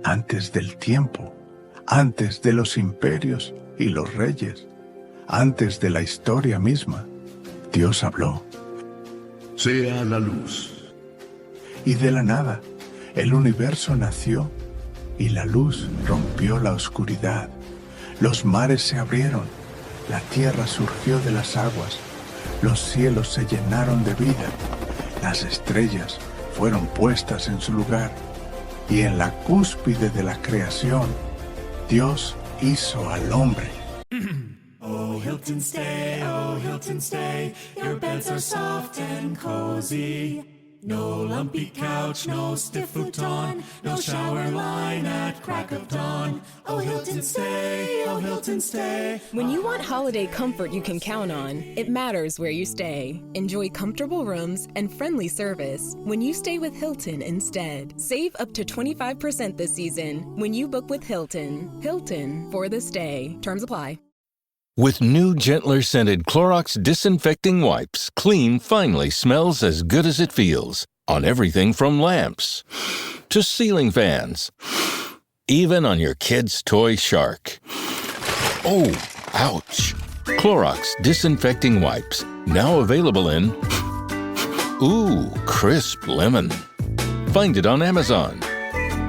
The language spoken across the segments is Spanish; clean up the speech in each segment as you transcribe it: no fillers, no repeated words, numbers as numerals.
antes del tiempo, antes de los imperios y los reyes, antes de la historia misma, Dios habló. Sea la luz. Y de la nada, el universo nació, y la luz rompió la oscuridad. Los mares se abrieron, la tierra surgió de las aguas, los cielos se llenaron de vida, las estrellas fueron puestas en su lugar, y en la cúspide de la creación, Dios hizo al hombre. Oh, Hilton, stay, your beds are soft and cozy. No lumpy couch, no stiff futon, no shower line at crack of dawn. Oh, Hilton, stay. When you want holiday comfort you can count on, it matters where you stay. Enjoy comfortable rooms and friendly service when you stay with Hilton instead. Save up to 25% this season when you book with Hilton. Hilton for the stay. Terms apply. With new, gentler scented Clorox disinfecting wipes, clean finally smells as good as it feels. On everything from lamps to ceiling fans. Even on your kid's toy shark. Oh, ouch. Clorox disinfecting wipes, now available in crisp lemon. Find it on Amazon.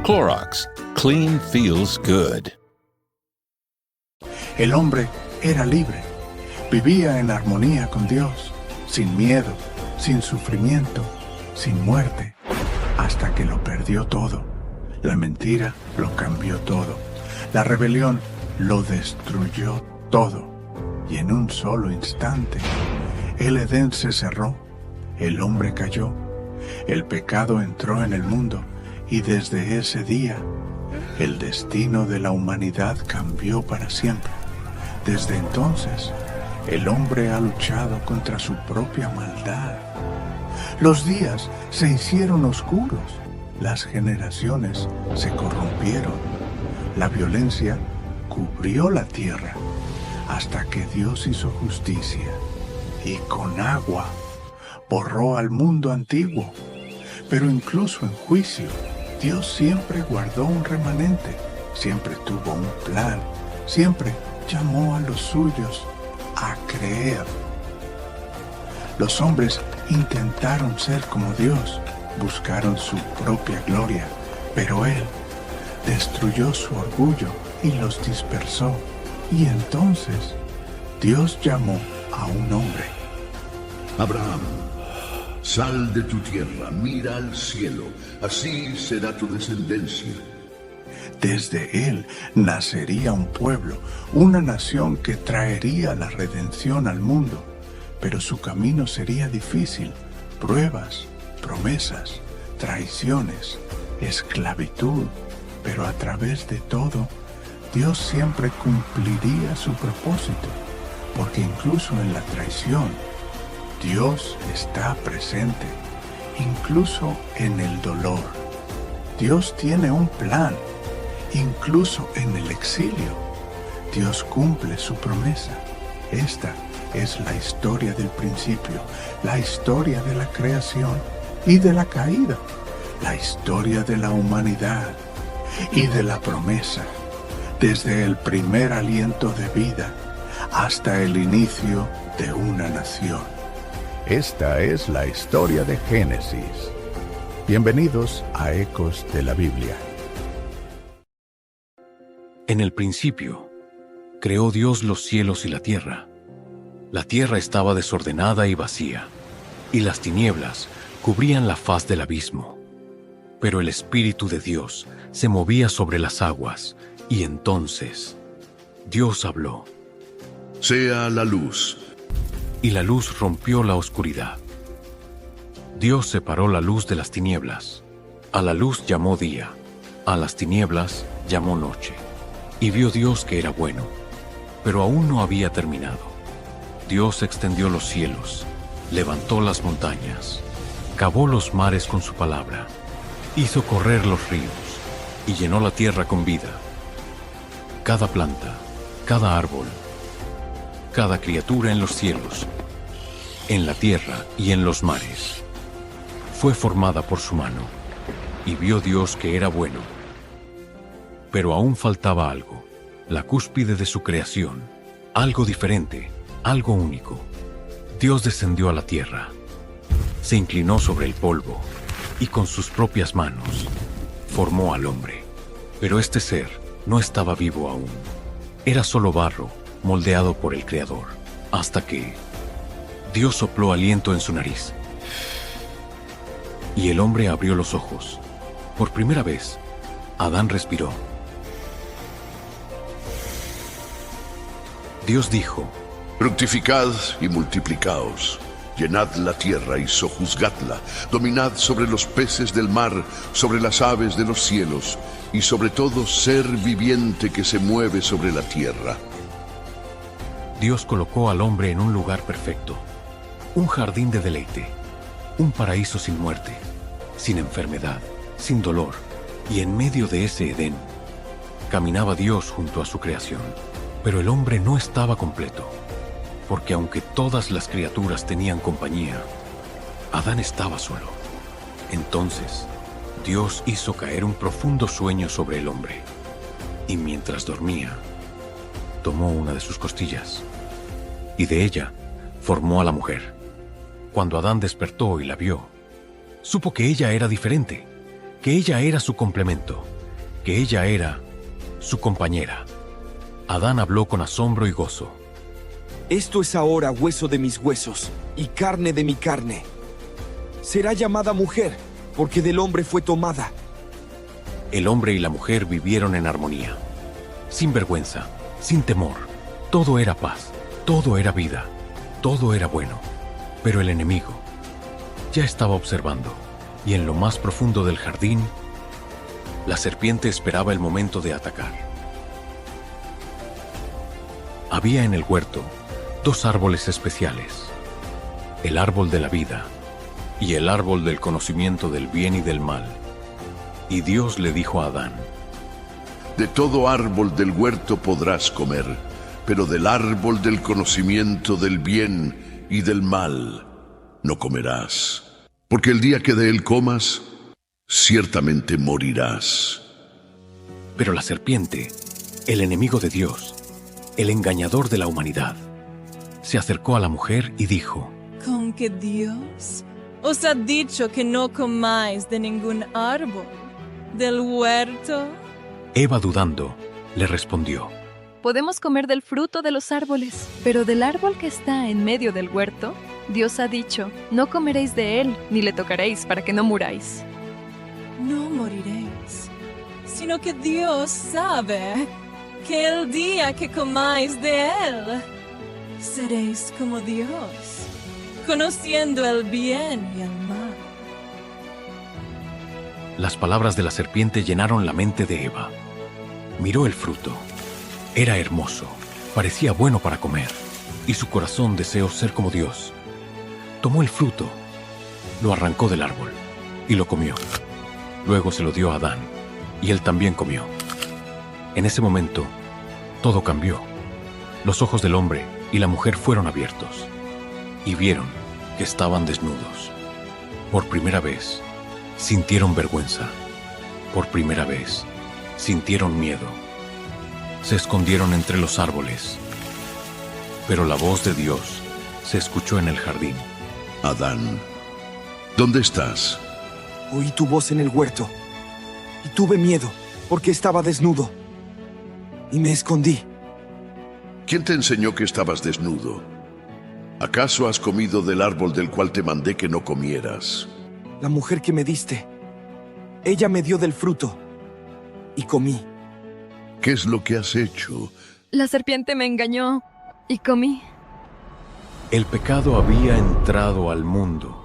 Clorox, clean feels good. El hombre era libre, vivía en armonía con Dios, sin miedo, sin sufrimiento, sin muerte, hasta que lo perdió todo. La mentira lo cambió todo, la rebelión lo destruyó todo, y en un solo instante, el Edén se cerró, el hombre cayó, el pecado entró en el mundo, y desde ese día, el destino de la humanidad cambió para siempre. Desde entonces, el hombre ha luchado contra su propia maldad. Los días se hicieron oscuros, las generaciones se corrompieron, la violencia cubrió la tierra, hasta que Dios hizo justicia y con agua borró al mundo antiguo. Pero incluso en juicio, Dios siempre guardó un remanente, siempre tuvo un plan, siempre llamó a los suyos a creer. Los hombres intentaron ser como Dios, buscaron su propia gloria, pero Él destruyó su orgullo y los dispersó. Y entonces Dios llamó a un hombre. Abraham, sal de tu tierra, mira al cielo, así será tu descendencia. Desde él nacería un pueblo, una nación que traería la redención al mundo, pero su camino sería difícil, pruebas, promesas, traiciones, esclavitud, pero a través de todo, Dios siempre cumpliría su propósito, porque incluso en la traición, Dios está presente, incluso en el dolor. Dios tiene un plan. Incluso en el exilio, Dios cumple su promesa. Esta es la historia del principio, la historia de la creación y de la caída, la historia de la humanidad y de la promesa, desde el primer aliento de vida hasta el inicio de una nación. Esta es la historia de Génesis. Bienvenidos a Ecos de la Biblia. En el principio, creó Dios los cielos y la tierra. La tierra estaba desordenada y vacía, y las tinieblas cubrían la faz del abismo. Pero el Espíritu de Dios se movía sobre las aguas, y entonces Dios habló. Sea la luz. Y la luz rompió la oscuridad. Dios separó la luz de las tinieblas. A la luz llamó día, a las tinieblas llamó noche. Y vio Dios que era bueno, pero aún no había terminado. Dios extendió los cielos, levantó las montañas, cavó los mares con su palabra, hizo correr los ríos y llenó la tierra con vida. Cada planta, cada árbol, cada criatura en los cielos, en la tierra y en los mares, fue formada por su mano, y vio Dios que era bueno. Pero aún faltaba algo, la cúspide de su creación, algo diferente, algo único. Dios descendió a la tierra, se inclinó sobre el polvo y con sus propias manos formó al hombre. Pero este ser no estaba vivo aún. Era solo barro moldeado por el Creador, hasta que Dios sopló aliento en su nariz. Y el hombre abrió los ojos. Por primera vez, Adán respiró. Dios dijo: Fructificad y multiplicaos, llenad la tierra y sojuzgadla, dominad sobre los peces del mar, sobre las aves de los cielos, y sobre todo ser viviente que se mueve sobre la tierra. Dios colocó al hombre en un lugar perfecto, un jardín de deleite, un paraíso sin muerte, sin enfermedad, sin dolor, y en medio de ese Edén caminaba Dios junto a su creación. Pero el hombre no estaba completo, porque aunque todas las criaturas tenían compañía, Adán estaba solo. Entonces, Dios hizo caer un profundo sueño sobre el hombre, y mientras dormía, tomó una de sus costillas, y de ella formó a la mujer. Cuando Adán despertó y la vio, supo que ella era diferente, que ella era su complemento, que ella era su compañera. Adán habló con asombro y gozo. Esto es ahora hueso de mis huesos y carne de mi carne. Será llamada mujer, porque del hombre fue tomada. El hombre y la mujer vivieron en armonía, sin vergüenza, sin temor. Todo era paz, todo era vida, todo era bueno. Pero el enemigo ya estaba observando, y en lo más profundo del jardín, la serpiente esperaba el momento de atacar. Había en el huerto dos árboles especiales, el árbol de la vida y el árbol del conocimiento del bien y del mal. Y Dios le dijo a Adán: De todo árbol del huerto podrás comer, pero del árbol del conocimiento del bien y del mal no comerás, porque el día que de él comas, ciertamente morirás. Pero la serpiente, el enemigo de Dios, el engañador de la humanidad, se acercó a la mujer y dijo: ¿Con que Dios os ha dicho que no comáis de ningún árbol del huerto? Eva, dudando, le respondió: Podemos comer del fruto de los árboles, pero del árbol que está en medio del huerto, Dios ha dicho: no comeréis de él, ni le tocaréis, para que no muráis. No moriréis, sino que Dios sabe que el día que comáis de él, seréis como Dios, conociendo el bien y el mal. Las palabras de la serpiente llenaron la mente de Eva. Miró el fruto. Era hermoso, parecía bueno para comer, y su corazón deseó ser como Dios. Tomó el fruto, lo arrancó del árbol y lo comió. Luego se lo dio a Adán, y él también comió. En ese momento, todo cambió. Los ojos del hombre y la mujer fueron abiertos, y vieron que estaban desnudos. Por primera vez, sintieron vergüenza. Por primera vez, sintieron miedo. Se escondieron entre los árboles, pero la voz de Dios se escuchó en el jardín. Adán, ¿dónde estás? Oí tu voz en el huerto, y tuve miedo, porque estaba desnudo, y me escondí. ¿Quién te enseñó que estabas desnudo? ¿Acaso has comido del árbol del cual te mandé que no comieras? La mujer que me diste, ella me dio del fruto, y comí. ¿Qué es lo que has hecho? La serpiente me engañó y comí. El pecado había entrado al mundo.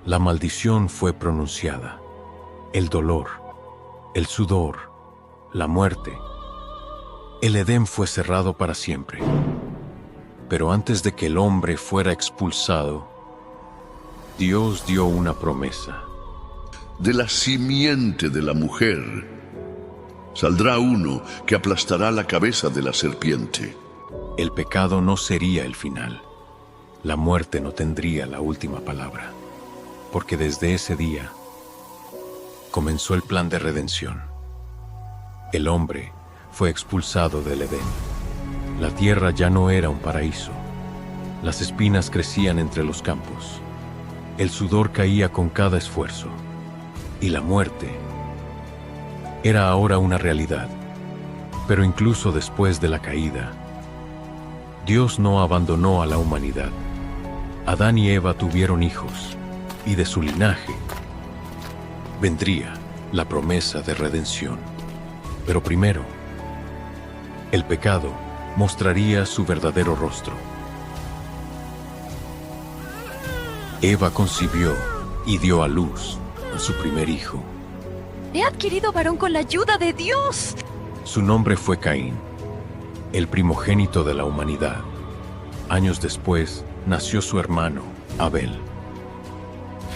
La maldición fue pronunciada. El dolor, el sudor, la muerte. El Edén fue cerrado para siempre. Pero antes de que el hombre fuera expulsado, Dios dio una promesa. De la simiente de la mujer saldrá uno que aplastará la cabeza de la serpiente. El pecado no sería el final. La muerte no tendría la última palabra, porque desde ese día comenzó el plan de redención. El hombre fue expulsado del Edén. La tierra ya no era un paraíso. Las espinas crecían entre los campos. El sudor caía con cada esfuerzo. Y la muerte era ahora una realidad. Pero incluso después de la caída, Dios no abandonó a la humanidad. Adán y Eva tuvieron hijos, y de su linaje vendría la promesa de redención. Pero primero, el pecado mostraría su verdadero rostro. Eva concibió y dio a luz a su primer hijo. He adquirido varón con la ayuda de Dios. Su nombre fue Caín, el primogénito de la humanidad. Años después, nació su hermano, Abel.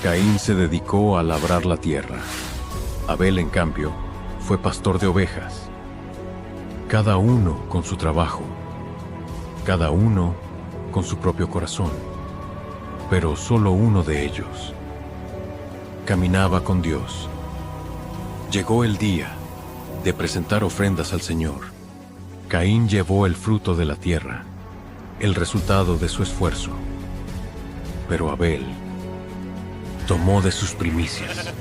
Caín se dedicó a labrar la tierra. Abel, en cambio, fue pastor de ovejas. Cada uno con su trabajo, cada uno con su propio corazón. Pero solo uno de ellos caminaba con Dios. Llegó el día de presentar ofrendas al Señor. Caín llevó el fruto de la tierra, el resultado de su esfuerzo. Pero Abel tomó de sus primicias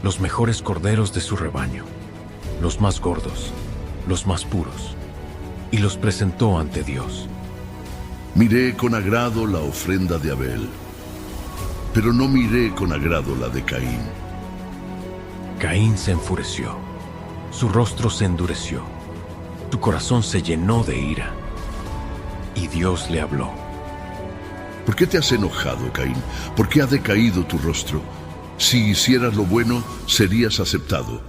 los mejores corderos de su rebaño, los más gordos, los más puros, y los presentó ante Dios. Miré con agrado la ofrenda de Abel, pero no miré con agrado la de Caín. Caín se enfureció, su rostro se endureció, su corazón se llenó de ira, y Dios le habló. ¿Por qué te has enojado, Caín? ¿Por qué ha decaído tu rostro? Si hicieras lo bueno, serías aceptado.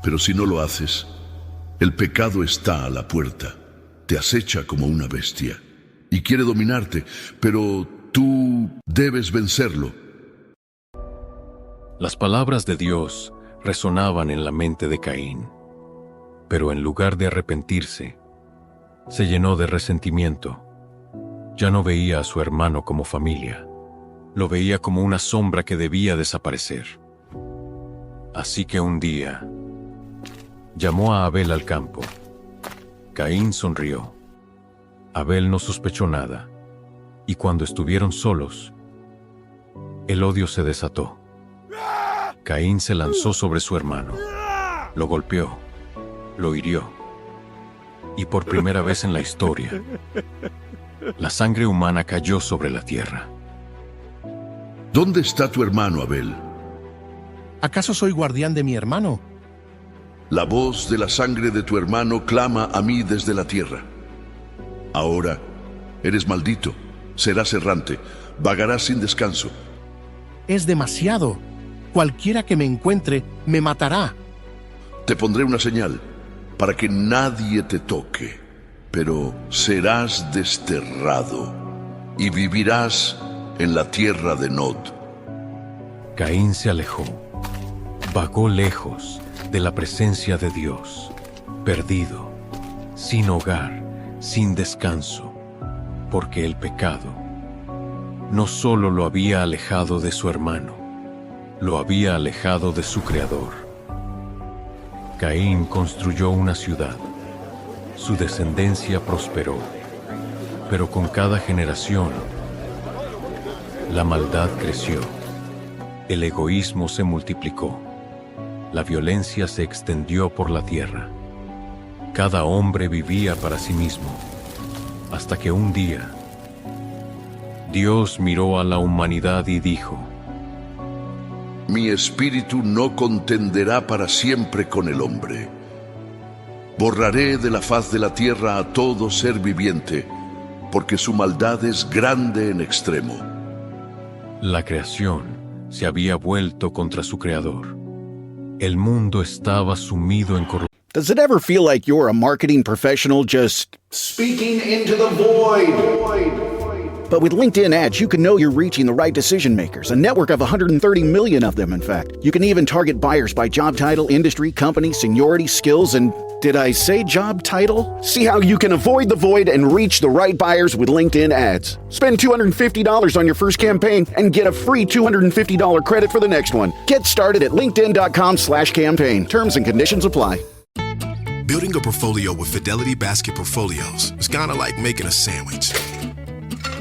Pero si no lo haces, el pecado está a la puerta, te acecha como una bestia, y quiere dominarte, pero tú debes vencerlo. Las palabras de Dios resonaban en la mente de Caín, pero en lugar de arrepentirse, se llenó de resentimiento. Ya no veía a su hermano como familia, lo veía como una sombra que debía desaparecer. Así que un día llamó a Abel al campo. Caín sonrió. Abel no sospechó nada, y cuando estuvieron solos, el odio se desató. Caín se lanzó sobre su hermano, lo golpeó, lo hirió, y por primera vez en la historia, la sangre humana cayó sobre la tierra. ¿Dónde está tu hermano, Abel? ¿Acaso soy guardián de mi hermano? La voz de la sangre de tu hermano clama a mí desde la tierra. Ahora eres maldito, serás errante, vagarás sin descanso. Es demasiado. Cualquiera que me encuentre me matará. Te pondré una señal para que nadie te toque, pero serás desterrado y vivirás en la tierra de Nod. Caín se alejó, vagó lejos de la presencia de Dios, perdido, sin hogar, sin descanso, porque el pecado no solo lo había alejado de su hermano, lo había alejado de su Creador. Caín construyó una ciudad, su descendencia prosperó, pero con cada generación la maldad creció, el egoísmo se multiplicó, la violencia se extendió por la tierra. Cada hombre vivía para sí mismo, hasta que un día Dios miró a la humanidad y dijo: Mi espíritu no contenderá para siempre con el hombre. Borraré de la faz de la tierra a todo ser viviente, porque su maldad es grande en extremo. La creación se había vuelto contra su creador. El mundo estaba sumido en corrupción. Does it ever feel like you're a marketing professional just speaking into the void? But with LinkedIn ads, you can know you're reaching the right decision makers, a network of 130 million of them, in fact. You can even target buyers by job title, industry, company, seniority, skills, and did I say job title? See how you can avoid the void and reach the right buyers with LinkedIn ads. Spend $250 on your first campaign and get a free $250 credit for the next one. Get started at linkedin.com/campaign. Terms and conditions apply. Building a portfolio with Fidelity Basket Portfolios is kind of like making a sandwich.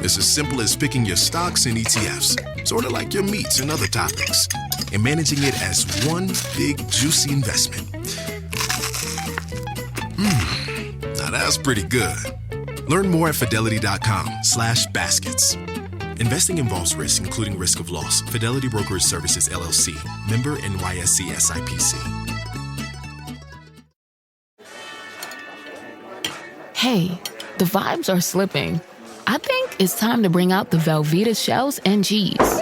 It's as simple as picking your stocks and ETFs, sort of like your meats and other toppings, and managing it as one big, juicy investment. Now that's pretty good. Learn more at fidelity.com/baskets. Investing involves risk, including risk of loss. Fidelity Brokerage Services, LLC. Member NYSE SIPC. Hey, the vibes are slipping. I think it's time to bring out the Velveeta shells and cheese.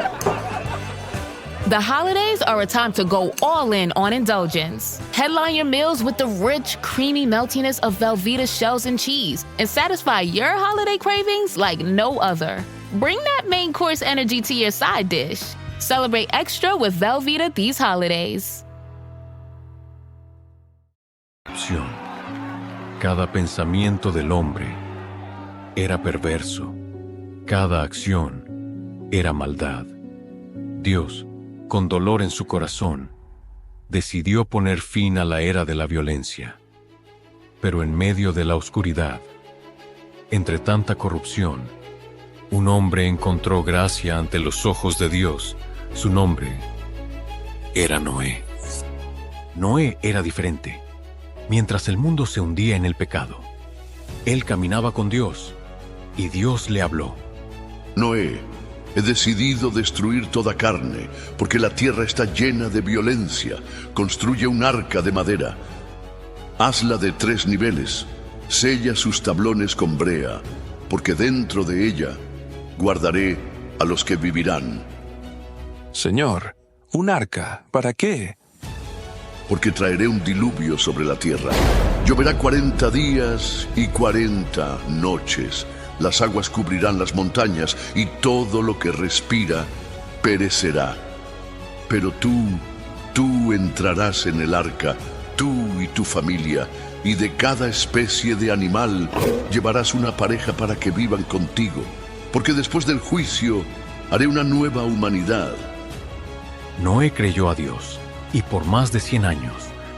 The holidays are a time to go all in on indulgence. Headline your meals with the rich, creamy meltiness of Velveeta shells and cheese and satisfy your holiday cravings like no other. Bring that main course energy to your side dish. Celebrate extra with Velveeta these holidays. Cada pensamiento del hombre era perverso. Cada acción era maldad. Dios, con dolor en su corazón, decidió poner fin a la era de la violencia. Pero en medio de la oscuridad, entre tanta corrupción, un hombre encontró gracia ante los ojos de Dios. Su nombre era Noé. Noé era diferente. Mientras el mundo se hundía en el pecado, él caminaba con Dios y Dios le habló. Noé, he decidido destruir toda carne, porque la tierra está llena de violencia. Construye un arca de madera. Hazla de 3 niveles. Sella sus tablones con brea, porque dentro de ella guardaré a los que vivirán. Señor, ¿un arca? ¿Para qué? Porque traeré un diluvio sobre la tierra. Lloverá 40 días y 40 noches. Las aguas cubrirán las montañas y todo lo que respira perecerá. Pero tú entrarás en el arca, tú y tu familia, y de cada especie de animal llevarás una pareja para que vivan contigo. Porque después del juicio haré una nueva humanidad. Noé creyó a Dios y por más de 100 años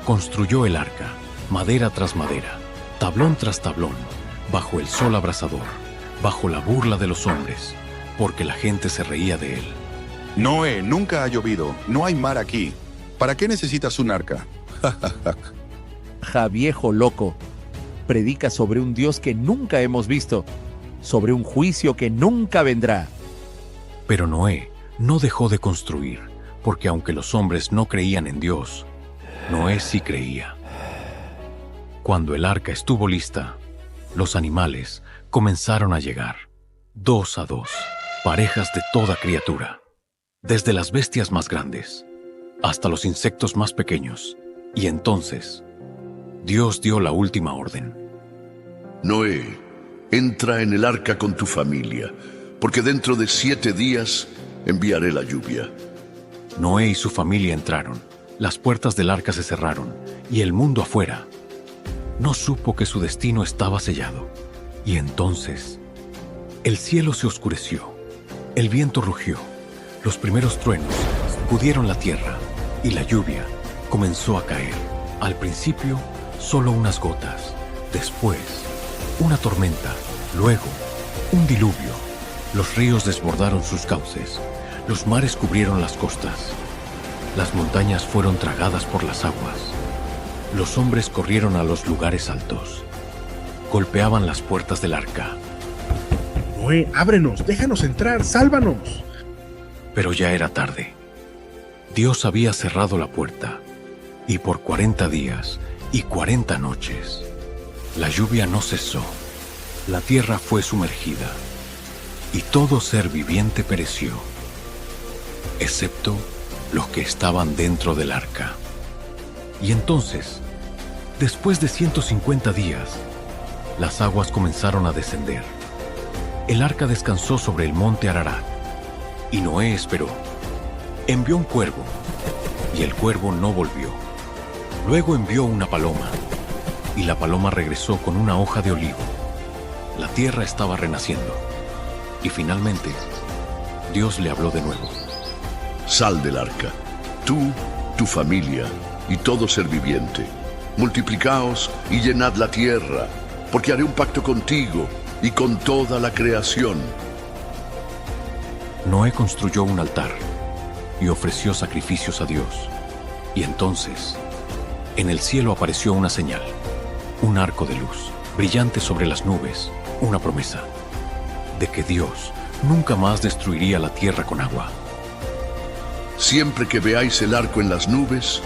construyó el arca, madera tras madera, tablón tras tablón, bajo el sol abrasador, bajo la burla de los hombres, porque la gente se reía de él. Noé, nunca ha llovido, no hay mar aquí. ¿Para qué necesitas un arca? Viejo loco, predica sobre un Dios que nunca hemos visto, sobre un juicio que nunca vendrá. Pero Noé no dejó de construir, porque aunque los hombres no creían en Dios, Noé sí creía. Cuando el arca estuvo lista, los animales comenzaron a llegar, 2 a 2, parejas de toda criatura, desde las bestias más grandes hasta los insectos más pequeños. Y entonces, Dios dio la última orden. Noé, entra en el arca con tu familia, porque dentro de 7 días enviaré la lluvia. Noé y su familia entraron, las puertas del arca se cerraron, y el mundo afuera no supo que su destino estaba sellado. Y entonces, el cielo se oscureció, el viento rugió, los primeros truenos sacudieron la tierra, y la lluvia comenzó a caer. Al principio, solo unas gotas, después, una tormenta, luego, un diluvio. Los ríos desbordaron sus cauces, los mares cubrieron las costas, las montañas fueron tragadas por las aguas, los hombres corrieron a los lugares altos, golpeaban las puertas del arca. Noé, ábrenos, déjanos entrar, sálvanos. Pero ya era tarde. Dios había cerrado la puerta, y por 40 días y 40 noches, la lluvia no cesó, la tierra fue sumergida, y todo ser viviente pereció, excepto los que estaban dentro del arca. Y entonces, después de 150 días, las aguas comenzaron a descender. El arca descansó sobre el monte Ararat, y Noé esperó. Envió un cuervo, y el cuervo no volvió. Luego envió una paloma, y la paloma regresó con una hoja de olivo. La tierra estaba renaciendo, y finalmente, Dios le habló de nuevo. Sal del arca, tú, tu familia y todo ser viviente. multiplicaos y llenad la tierra, porque haré un pacto contigo y con toda la creación. Noé construyó un altar y ofreció sacrificios a Dios. Y entonces, en el cielo apareció una señal, un arco de luz, brillante sobre las nubes, una promesa de que Dios nunca más destruiría la tierra con agua. Siempre que veáis el arco en las nubes,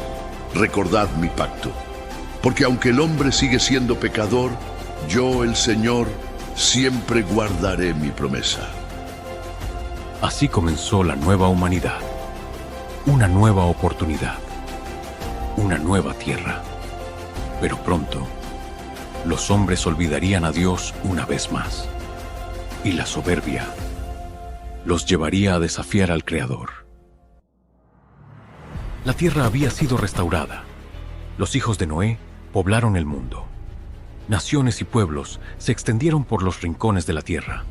recordad mi pacto, porque aunque el hombre sigue siendo pecador, yo, el Señor, siempre guardaré mi promesa. Así comenzó la nueva humanidad, una nueva oportunidad, una nueva tierra. Pero pronto, los hombres olvidarían a Dios una vez más, y la soberbia los llevaría a desafiar al Creador. La tierra había sido restaurada. Los hijos de Noé poblaron el mundo. Naciones y pueblos se extendieron por los rincones de la tierra.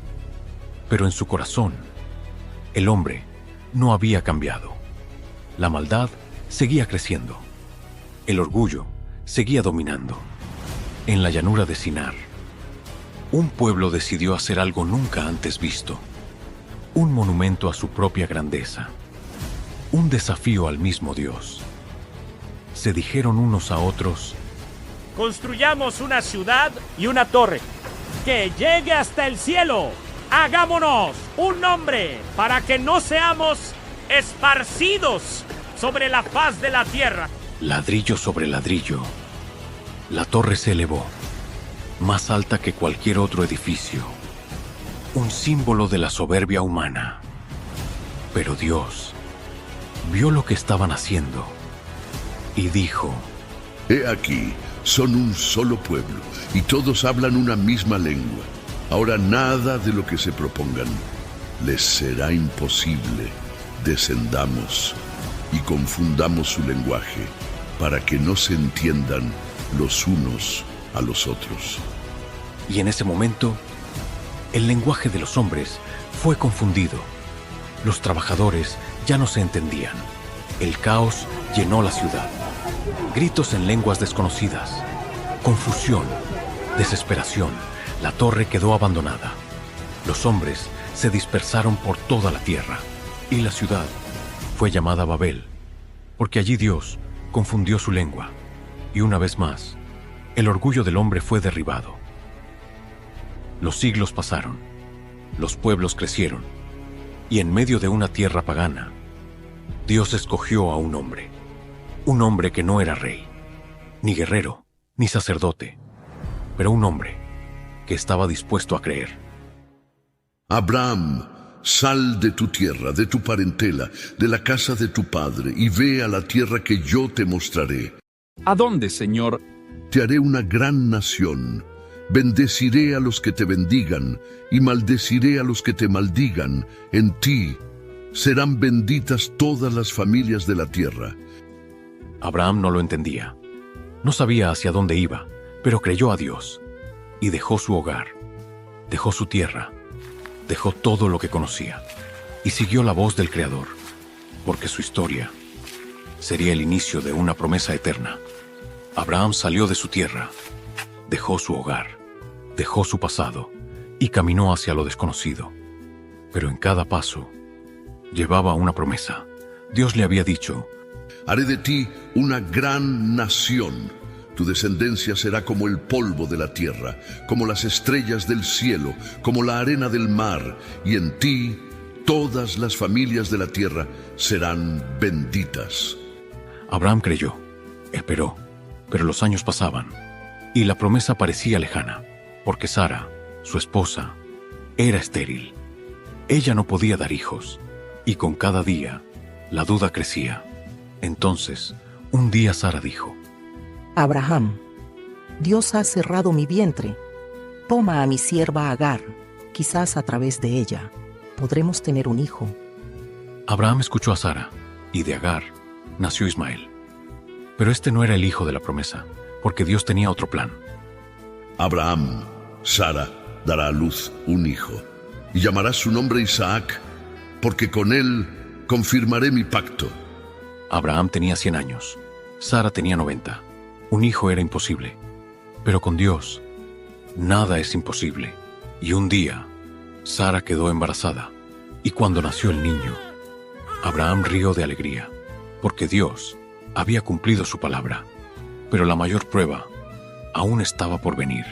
Pero en su corazón, el hombre no había cambiado. La maldad seguía creciendo. El orgullo seguía dominando. En la llanura de Sinar, un pueblo decidió hacer algo nunca antes visto. Un monumento a su propia grandeza. Un desafío al mismo Dios. Se dijeron unos a otros: construyamos una ciudad y una torre que llegue hasta el cielo. Hagámonos un nombre para que no seamos esparcidos sobre la faz de la tierra. Ladrillo sobre ladrillo, la torre se elevó, más alta que cualquier otro edificio, un símbolo de la soberbia humana. Pero Dios vio lo que estaban haciendo y dijo: He aquí, son un solo pueblo, y todos hablan una misma lengua. Ahora nada de lo que se propongan les será imposible. Descendamos y confundamos su lenguaje, para que no se entiendan los unos a los otros. Y en ese momento, el lenguaje de los hombres fue confundido. Los trabajadores ya no se entendían. El caos llenó la ciudad. Gritos en lenguas desconocidas, confusión, desesperación. La torre quedó abandonada. Los hombres se dispersaron por toda la tierra, y la ciudad fue llamada Babel, porque allí Dios confundió su lengua, y una vez más, el orgullo del hombre fue derribado. Los siglos pasaron, los pueblos crecieron, y en medio de una tierra pagana, Dios escogió a un hombre que no era rey, ni guerrero, ni sacerdote, pero un hombre que estaba dispuesto a creer. Abraham, sal de tu tierra, de tu parentela, de la casa de tu padre, y ve a la tierra que yo te mostraré. ¿A dónde, Señor? Te haré una gran nación. Bendeciré a los que te bendigan, y maldeciré a los que te maldigan. En ti serán benditas todas las familias de la tierra. Abraham no lo entendía. No sabía hacia dónde iba, pero creyó a Dios, y dejó su hogar, dejó su tierra, dejó todo lo que conocía, y siguió la voz del Creador, porque su historia sería el inicio de una promesa eterna. Abraham salió de su tierra, dejó su hogar, dejó su pasado, y caminó hacia lo desconocido. Pero en cada paso llevaba una promesa. Dios le había dicho: haré de ti una gran nación. Tu descendencia será como el polvo de la tierra, como las estrellas del cielo, como la arena del mar, y en ti todas las familias de la tierra serán benditas. Abraham creyó, esperó, pero los años pasaban, y la promesa parecía lejana, porque Sara, su esposa, era estéril. Ella no podía dar hijos, y con cada día la duda crecía. Entonces, un día Sara dijo: Abraham, Dios ha cerrado mi vientre. Toma a mi sierva Agar, quizás a través de ella podremos tener un hijo. Abraham escuchó a Sara, y de Agar nació Ismael. Pero este no era el hijo de la promesa, porque Dios tenía otro plan. Abraham, Sara, dará a luz un hijo, y llamará su nombre Isaac, porque con él confirmaré mi pacto. Abraham tenía 100 años, Sara tenía 90, Un hijo era imposible, pero con Dios nada es imposible. Y un día, Sara quedó embarazada, y cuando nació el niño, Abraham rió de alegría, porque Dios había cumplido su palabra. Pero la mayor prueba aún estaba por venir.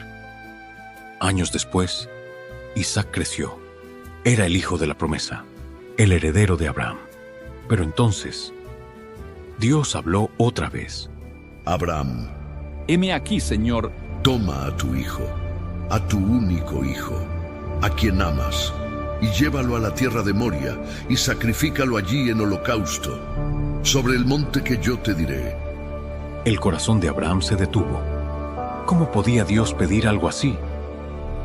Años después, Isaac creció. Era el hijo de la promesa, el heredero de Abraham. Pero entonces, Dios habló otra vez. Abraham, heme aquí, Señor. Toma a tu hijo, a tu único hijo, a quien amas, y llévalo a la tierra de Moria, y sacrifícalo allí en holocausto, sobre el monte que yo te diré. El corazón de Abraham se detuvo. ¿Cómo podía Dios pedir algo así?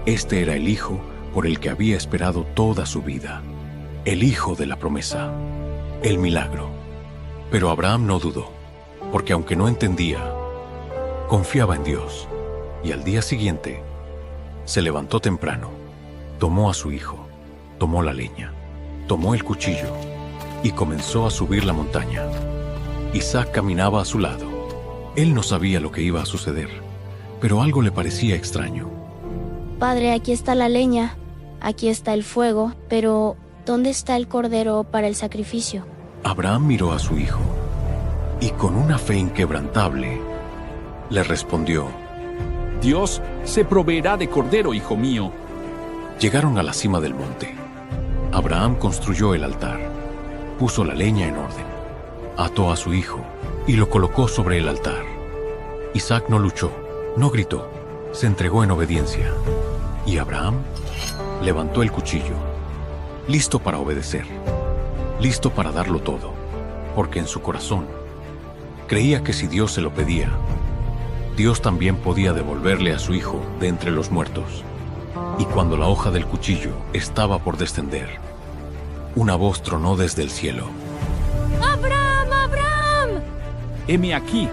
Este era el hijo por el que había esperado toda su vida, el hijo de la promesa, el milagro. Pero Abraham no dudó, porque aunque no entendía, confiaba en Dios. Y al día siguiente, se levantó temprano, tomó a su hijo, tomó la leña, tomó el cuchillo y comenzó a subir la montaña. Isaac caminaba a su lado. Él no sabía lo que iba a suceder, pero algo le parecía extraño. Padre, aquí está la leña, aquí está el fuego, pero ¿dónde está el cordero para el sacrificio? Abraham miró a su hijo y con una fe inquebrantable le respondió: Dios se proveerá de cordero, hijo mío. Llegaron a la cima del monte. Abraham construyó el altar, puso la leña en orden, ató a su hijo y lo colocó sobre el altar. Isaac no luchó, no gritó, se entregó en obediencia. Y Abraham levantó el cuchillo, listo para obedecer, listo para darlo todo, porque en su corazón creía que si Dios se lo pedía, Dios también podía devolverle a su hijo de entre los muertos. Y cuando la hoja del cuchillo estaba por descender, una voz tronó desde el cielo: ¡Abraham, Abraham! Heme aquí.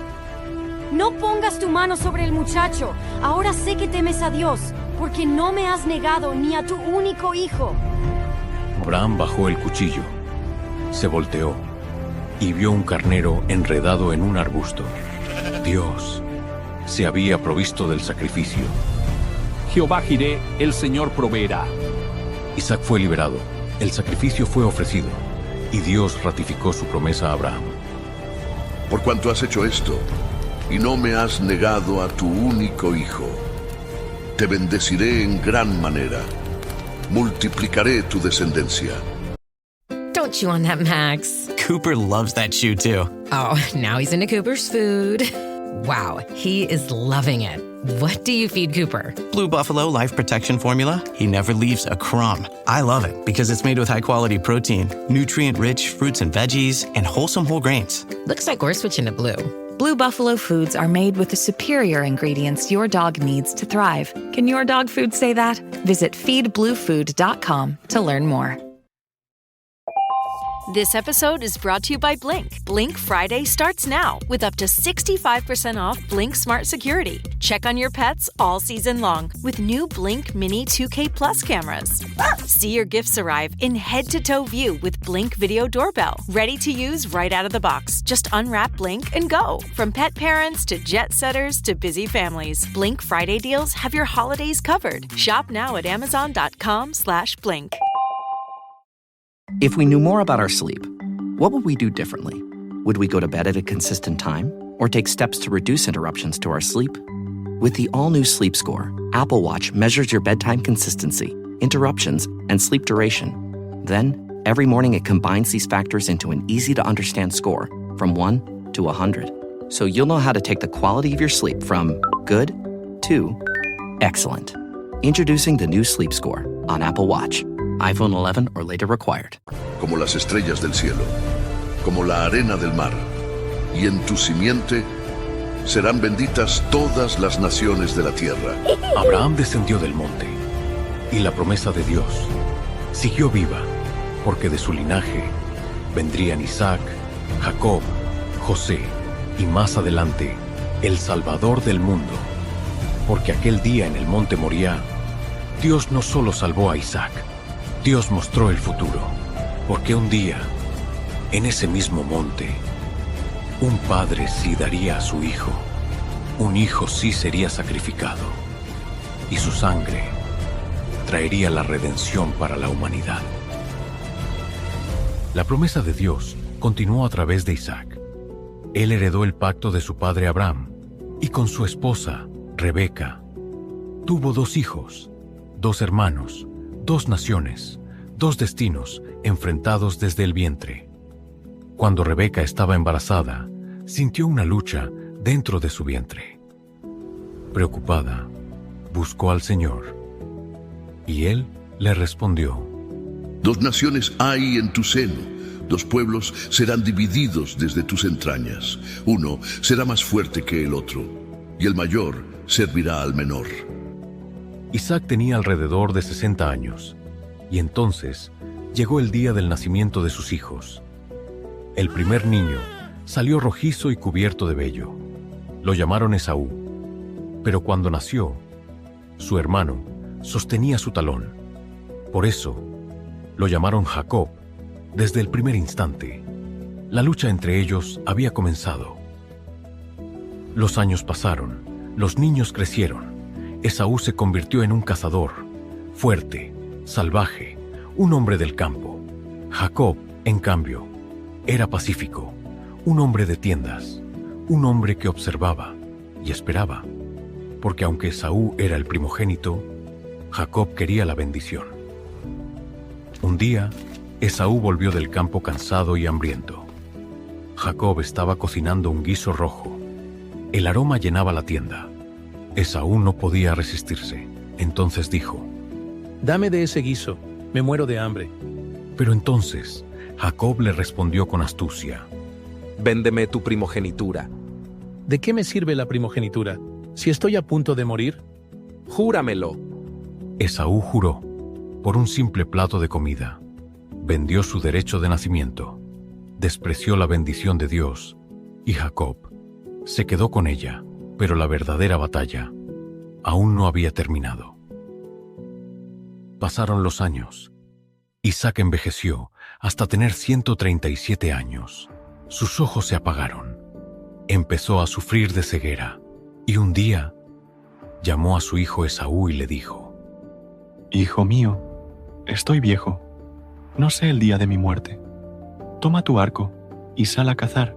No pongas tu mano sobre el muchacho. Ahora sé que temes a Dios, porque no me has negado ni a tu único hijo. Abraham bajó el cuchillo, se volteó y vio un carnero enredado en un arbusto. Dios se había provisto del sacrificio. Jehová Jireh, el Señor proveerá. Isaac fue liberado, el sacrificio fue ofrecido, y Dios ratificó su promesa a Abraham. Por cuanto has hecho esto, y no me has negado a tu único hijo, te bendeciré en gran manera, multiplicaré tu descendencia. Don't chew on that, Max. Cooper loves that chew too. Oh, now he's into Cooper's food. Wow, he is loving it. What do you feed Cooper? Blue Buffalo Life Protection Formula. He never leaves a crumb. I love it because it's made with high-quality protein, nutrient-rich fruits and veggies, and wholesome whole grains. Looks like we're switching to Blue. Blue Buffalo foods are made with the superior ingredients your dog needs to thrive. Can your dog food say that? Visit feedbluefood.com to learn more. This episode is brought to you by Blink. Blink Friday starts now with up to 65% off Blink Smart Security. Check on your pets all season long with new Blink Mini 2K Plus cameras. See your gifts arrive in head-to-toe view with Blink Video Doorbell. Ready to use right out of the box. Just unwrap Blink and go. From pet parents to jet setters to busy families, Blink Friday deals have your holidays covered. Shop now at amazon.com/blink. If we knew more about our sleep, what would we do differently? Would we go to bed at a consistent time or take steps to reduce interruptions to our sleep? With the all-new Sleep Score, Apple Watch measures your bedtime consistency, interruptions, and sleep duration. Then, every morning it combines these factors into an easy-to-understand score from 1 to 100. So you'll know how to take the quality of your sleep from good to excellent. Introducing the new Sleep Score on Apple Watch. iPhone 11 or later required. Como las estrellas del cielo, como la arena del mar, y en tu simiente serán benditas todas las naciones de la tierra. Abraham descendió del monte, y la promesa de Dios siguió viva, porque de su linaje vendrían Isaac, Jacob, José, y más adelante, el Salvador del mundo. Porque aquel día en el monte Moriah, Dios no solo salvó a Isaac, Dios mostró el futuro, porque un día, en ese mismo monte, un padre sí daría a su hijo Un hijo sí sería sacrificado, y su sangre traería la redención para la humanidad. La promesa de Dios continuó a través de Isaac. Él heredó el pacto de su padre Abraham, y con su esposa, Rebeca, tuvo 2 hijos, 2 hermanos, 2 naciones, 2 destinos enfrentados desde el vientre. Cuando Rebeca estaba embarazada, sintió una lucha dentro de su vientre. Preocupada, buscó al Señor, y Él le respondió: 2 naciones hay en tu seno, 2 pueblos serán divididos desde tus entrañas. Uno será más fuerte que el otro, y el mayor servirá al menor. Isaac tenía alrededor de 60 años, y entonces llegó el día del nacimiento de sus hijos. El primer niño salió rojizo y cubierto de vello. Lo llamaron Esaú, pero cuando nació, su hermano sostenía su talón. Por eso, lo llamaron Jacob desde el primer instante. La lucha entre ellos había comenzado. Los años pasaron, los niños crecieron. Esaú se convirtió en un cazador, fuerte, salvaje, un hombre del campo. Jacob, en cambio, era pacífico, un hombre de tiendas, un hombre que observaba y esperaba, porque aunque Esaú era el primogénito, Jacob quería la bendición. Un día, Esaú volvió del campo cansado y hambriento. Jacob estaba cocinando un guiso rojo. El aroma llenaba la tienda. Esaú no podía resistirse. Entonces dijo: «Dame de ese guiso, me muero de hambre». Pero entonces Jacob le respondió con astucia: «Véndeme tu primogenitura». «¿De qué me sirve la primogenitura, si estoy a punto de morir?» «Júramelo». Esaú juró por un simple plato de comida. Vendió su derecho de nacimiento, despreció la bendición de Dios, y Jacob se quedó con ella. Pero la verdadera batalla aún no había terminado. Pasaron los años. Isaac envejeció hasta tener 137 años. Sus ojos se apagaron. Empezó a sufrir de ceguera, y un día llamó a su hijo Esaú y le dijo: «Hijo mío, estoy viejo. No sé el día de mi muerte. Toma tu arco y sal a cazar.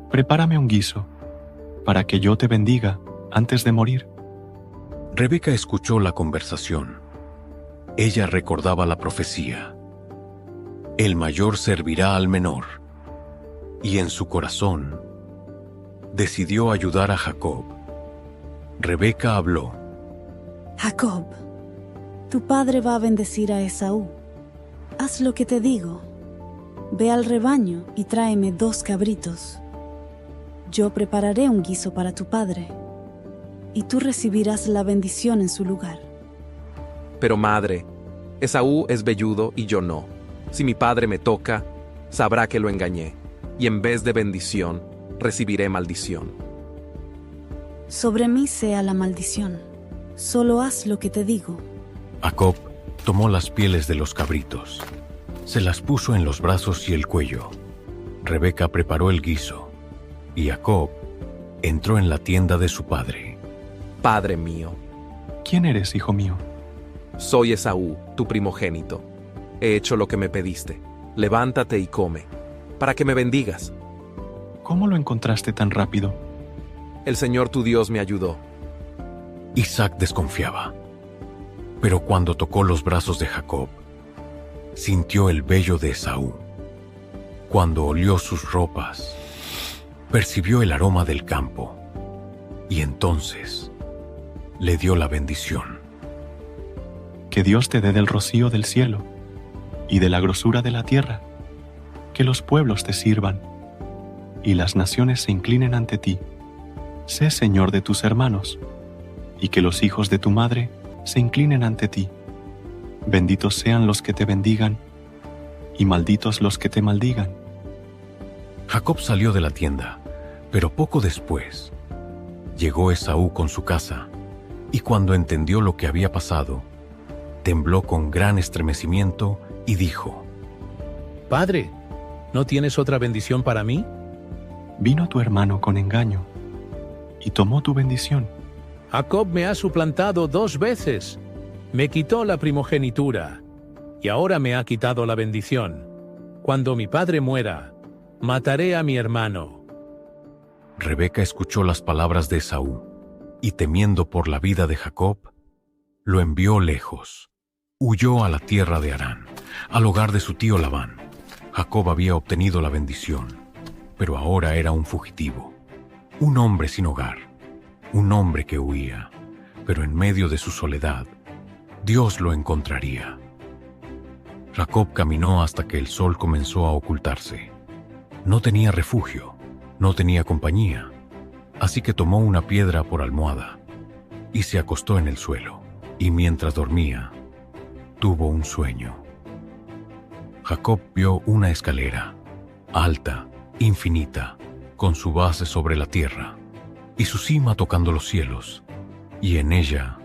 Prepárame un guiso, para que yo te bendiga antes de morir». Rebeca escuchó la conversación. Ella recordaba la profecía: el mayor servirá al menor. Y en su corazón decidió ayudar a Jacob. Rebeca habló: «Jacob, tu padre va a bendecir a Esaú. Haz lo que te digo. Ve al rebaño y tráeme 2 cabritos. Yo prepararé un guiso para tu padre, y tú recibirás la bendición en su lugar». «Pero madre, Esaú es velludo y yo no. Si mi padre me toca, sabrá que lo engañé, y en vez de bendición, recibiré maldición». «Sobre mí sea la maldición. Solo haz lo que te digo». Jacob tomó las pieles de los cabritos, se las puso en los brazos y el cuello. Rebeca preparó el guiso, y Jacob entró en la tienda de su padre. «Padre mío». «¿Quién eres, hijo mío?» «Soy Esaú, tu primogénito. He hecho lo que me pediste. Levántate y come, para que me bendigas». «¿Cómo lo encontraste tan rápido?» «El Señor tu Dios me ayudó». Isaac desconfiaba, pero cuando tocó los brazos de Jacob, sintió el vello de Esaú. Cuando olió sus ropas, percibió el aroma del campo, y entonces le dio la bendición. «Que Dios te dé del rocío del cielo y de la grosura de la tierra, que los pueblos te sirvan y las naciones se inclinen ante ti. Sé señor de tus hermanos, y que los hijos de tu madre se inclinen ante ti. Benditos sean los que te bendigan, y malditos los que te maldigan». Jacob salió de la tienda, pero poco después llegó Esaú con su casa, y cuando entendió lo que había pasado, tembló con gran estremecimiento y dijo: «Padre, ¿no tienes otra bendición para mí?» «Vino tu hermano con engaño, y tomó tu bendición. Jacob me ha suplantado 2 veces. Me quitó la primogenitura y ahora me ha quitado la bendición. Cuando mi padre muera, mataré a mi hermano. Rebeca escuchó las palabras de Esaú, y temiendo por la vida de Jacob, lo envió lejos. Huyó a la tierra de Harán, al hogar de su tío Labán. Jacob había obtenido la bendición, pero ahora era un fugitivo, un hombre sin hogar, un hombre que huía, pero en medio de su soledad, Dios lo encontraría. Jacob caminó hasta que el sol comenzó a ocultarse. No tenía refugio, no tenía compañía, así que tomó una piedra por almohada y se acostó en el suelo, y mientras dormía, tuvo un sueño. Jacob vio una escalera, alta, infinita, con su base sobre la tierra, y su cima tocando los cielos, y en ella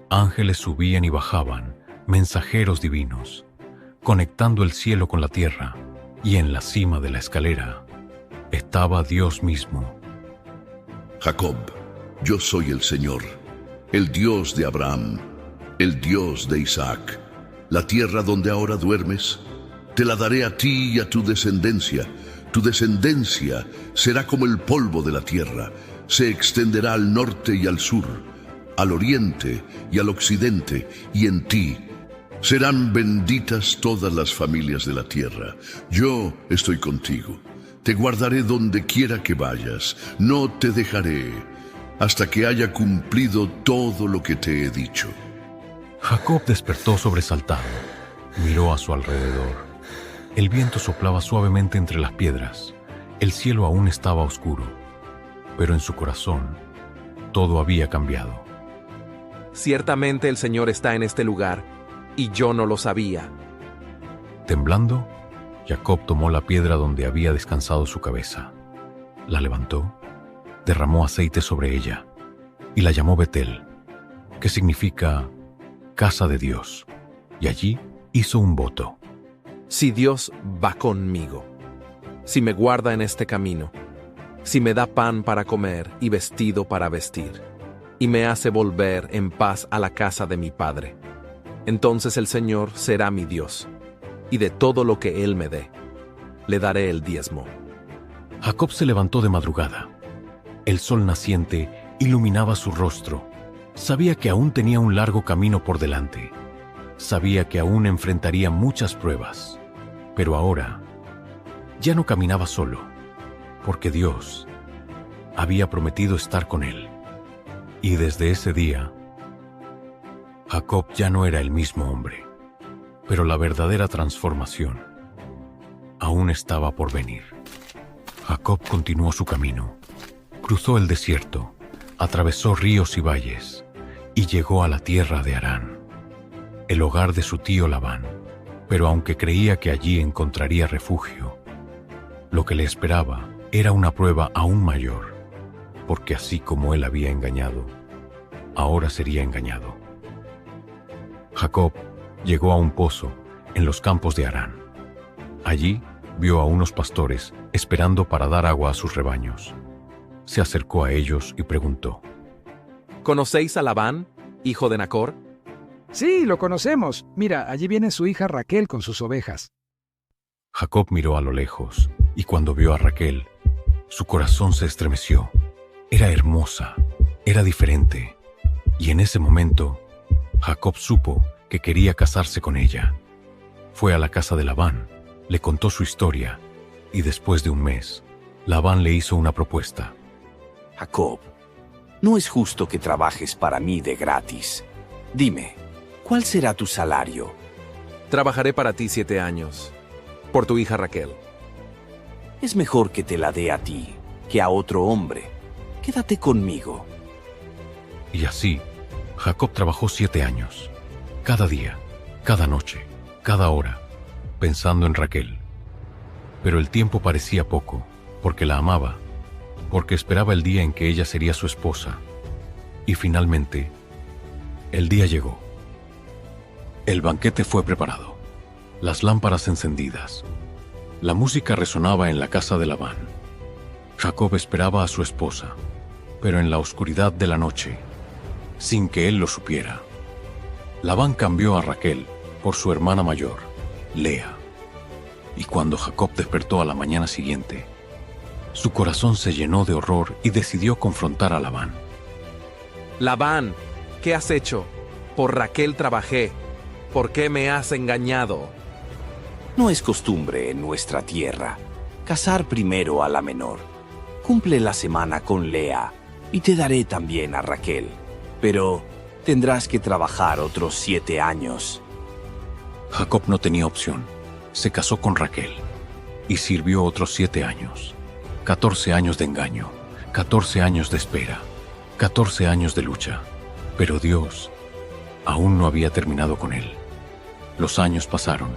ángeles subían y bajaban, mensajeros divinos, conectando el cielo con la tierra, y en la cima de la escalera estaba Dios mismo. Jacob, yo soy el Señor, el Dios de Abraham, el Dios de Isaac. La tierra donde ahora duermes, te la daré a ti y a tu descendencia. Tu descendencia será como el polvo de la tierra, se extenderá al norte y al sur, al oriente y al occidente, y en ti serán benditas todas las familias de la tierra. Yo estoy contigo, te guardaré donde quiera que vayas, no te dejaré hasta que haya cumplido todo lo que te he dicho. Jacob despertó sobresaltado, miró a su alrededor. El viento soplaba suavemente entre las piedras, el cielo aún estaba oscuro, pero en su corazón todo había cambiado. Ciertamente el Señor está en este lugar, y yo no lo sabía. Temblando, Jacob tomó la piedra donde había descansado su cabeza, la levantó, derramó aceite sobre ella, y la llamó Betel, que significa casa de Dios, y allí hizo un voto. Si Dios va conmigo, si me guarda en este camino, si me da pan para comer y vestido para vestir, y me hace volver en paz a la casa de mi padre, entonces el Señor será mi Dios, y de todo lo que Él me dé, le daré el diezmo. Jacob se levantó de madrugada. El sol naciente iluminaba su rostro. Sabía que aún tenía un largo camino por delante. Sabía que aún enfrentaría muchas pruebas. Pero ahora ya no caminaba solo, porque Dios había prometido estar con él. Y desde ese día, Jacob ya no era el mismo hombre, pero la verdadera transformación aún estaba por venir. Jacob continuó su camino, cruzó el desierto, atravesó ríos y valles, y llegó a la tierra de Harán, el hogar de su tío Labán. Pero aunque creía que allí encontraría refugio, lo que le esperaba era una prueba aún mayor, porque así como él había engañado, ahora sería engañado. Jacob llegó a un pozo en los campos de Harán. Allí vio a unos pastores esperando para dar agua a sus rebaños. Se acercó a ellos y preguntó: ¿Conocéis a Labán, hijo de Nacor? Sí, lo conocemos. Mira, allí viene su hija Raquel con sus ovejas. Jacob miró a lo lejos, y cuando vio a Raquel, su corazón se estremeció. Era hermosa, era diferente, y en ese momento, Jacob supo que quería casarse con ella. Fue a la casa de Labán, le contó su historia, y después de un mes, Labán le hizo una propuesta. Jacob, no es justo que trabajes para mí de gratis. Dime, ¿cuál será tu salario? Trabajaré para ti 7 años, por tu hija Raquel. Es mejor que te la dé a ti que a otro hombre. Quédate conmigo. Y así, Jacob trabajó 7 años, cada día, cada noche, cada hora, pensando en Raquel. Pero el tiempo parecía poco, porque la amaba, porque esperaba el día en que ella sería su esposa. Y finalmente, el día llegó. El banquete fue preparado, las lámparas encendidas. La música resonaba en la casa de Labán. Jacob esperaba a su esposa, pero en la oscuridad de la noche, sin que él lo supiera, Labán cambió a Raquel por su hermana mayor, Lea. Y cuando Jacob despertó a la mañana siguiente, su corazón se llenó de horror y decidió confrontar a Labán. Labán, ¿qué has hecho? Por Raquel trabajé. ¿Por qué me has engañado? No es costumbre en nuestra tierra casar primero a la menor. Cumple la semana con Lea y te daré también a Raquel. Pero tendrás que trabajar otros 7 años. Jacob no tenía opción. Se casó con Raquel y sirvió otros 7 años. 14 años de engaño, 14 años de espera, 14 años de lucha. Pero Dios aún no había terminado con él. Los años pasaron.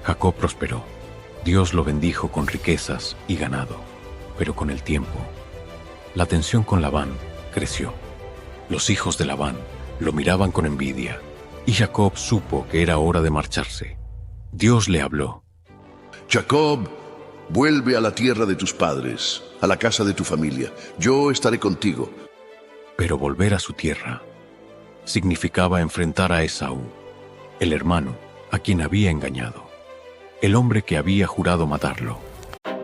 Jacob prosperó. Dios lo bendijo con riquezas y ganado. Pero con el tiempo, la tensión con Labán creció. Los hijos de Labán lo miraban con envidia, y Jacob supo que era hora de marcharse. Dios le habló. Jacob, vuelve a la tierra de tus padres, a la casa de tu familia. Yo estaré contigo. Pero volver a su tierra significaba enfrentar a Esaú, el hermano a quien había engañado, el hombre que había jurado matarlo.